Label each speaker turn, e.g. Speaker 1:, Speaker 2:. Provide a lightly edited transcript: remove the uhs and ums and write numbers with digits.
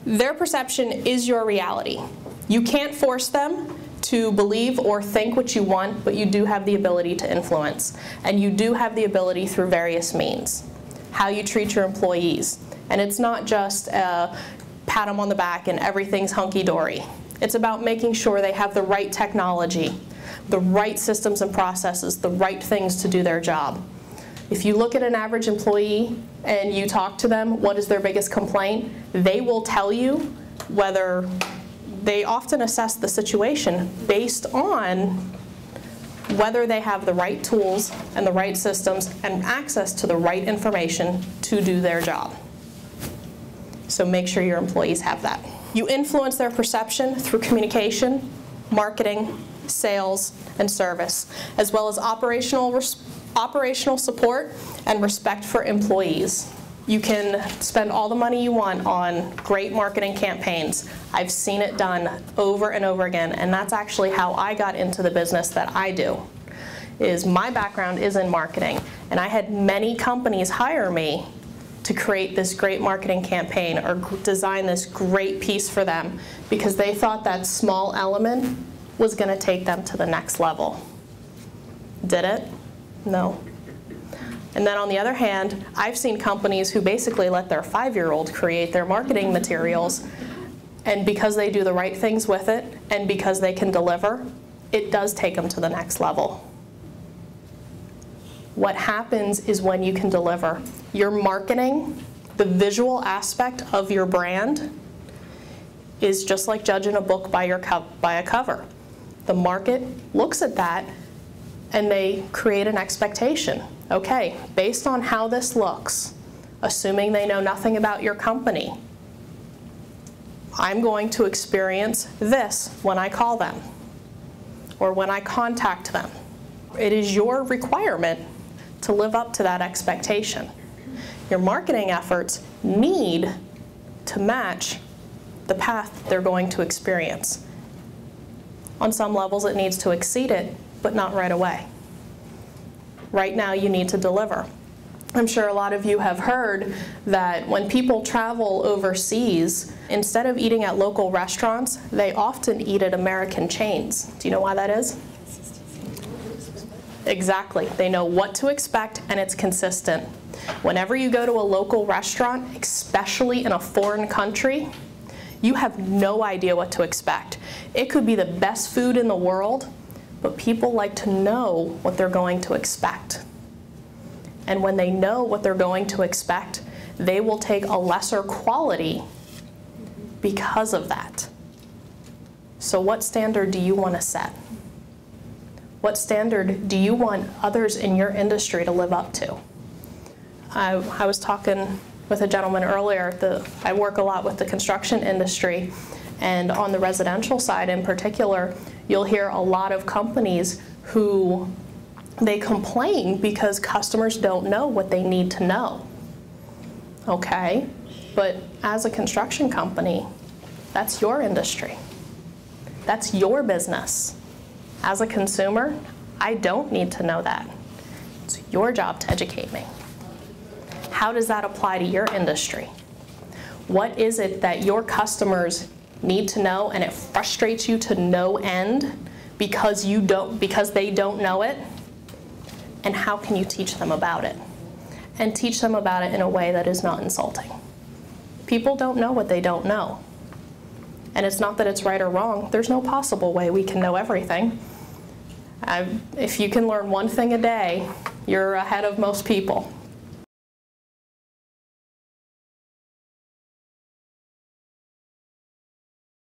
Speaker 1: Their perception is your reality. You can't force them to believe or think what you want, but you do have the ability to influence. And you do have the ability through various means. How you treat your employees. And it's not just a pat them on the back and everything's hunky-dory. It's about making sure they have the right technology, the right systems and processes, the right things to do their job. If you look at an average employee and you talk to them, what is their biggest complaint? They will tell you whether they often assess the situation based on whether they have the right tools and the right systems and access to the right information to do their job. So make sure your employees have that. You influence their perception through communication, marketing, sales, and service, as well as operational support and respect for employees. You can spend all the money you want on great marketing campaigns. I've seen it done over and over again, and that's actually how I got into the business that I do. My background is in marketing, and I had many companies hire me to create this great marketing campaign or design this great piece for them because they thought that small element was going to take them to the next level. Did it? No. And then on the other hand, I've seen companies who basically let their 5-year-old create their marketing materials, and because they do the right things with it and because they can deliver, it does take them to the next level. What happens is when you can deliver. Your marketing, the visual aspect of your brand, is just like judging a book by a cover. The market looks at that and they create an expectation. Okay, based on how this looks, assuming they know nothing about your company, I'm going to experience this when I call them or when I contact them. It is your requirement to live up to that expectation. Your marketing efforts need to match the path they're going to experience. On some levels it needs to exceed it, but not right away. Right now you need to deliver. I'm sure a lot of you have heard that when people travel overseas, instead of eating at local restaurants, they often eat at American chains. Do you know why that is? Exactly. They know what to expect and it's consistent. Whenever you go to a local restaurant, especially in a foreign country, you have no idea what to expect. It could be the best food in the world, but people like to know what they're going to expect. And when they know what they're going to expect, they will take a lesser quality because of that. So what standard do you want to set? What standard do you want others in your industry to live up to? I was talking with a gentleman earlier. I work a lot with the construction industry, and on the residential side in particular, you'll hear a lot of companies who they complain because customers don't know what they need to know. Okay, but as a construction company, that's your industry. That's your business. As a consumer, I don't need to know that. It's your job to educate me. How does that apply to your industry? What is it that your customers need to know and it frustrates you to no end because they don't know it? And how can you teach them about it? And teach them about it in a way that is not insulting. People don't know what they don't know. And it's not that it's right or wrong. There's no possible way we can know everything. If you can learn one thing a day, you're ahead of most people.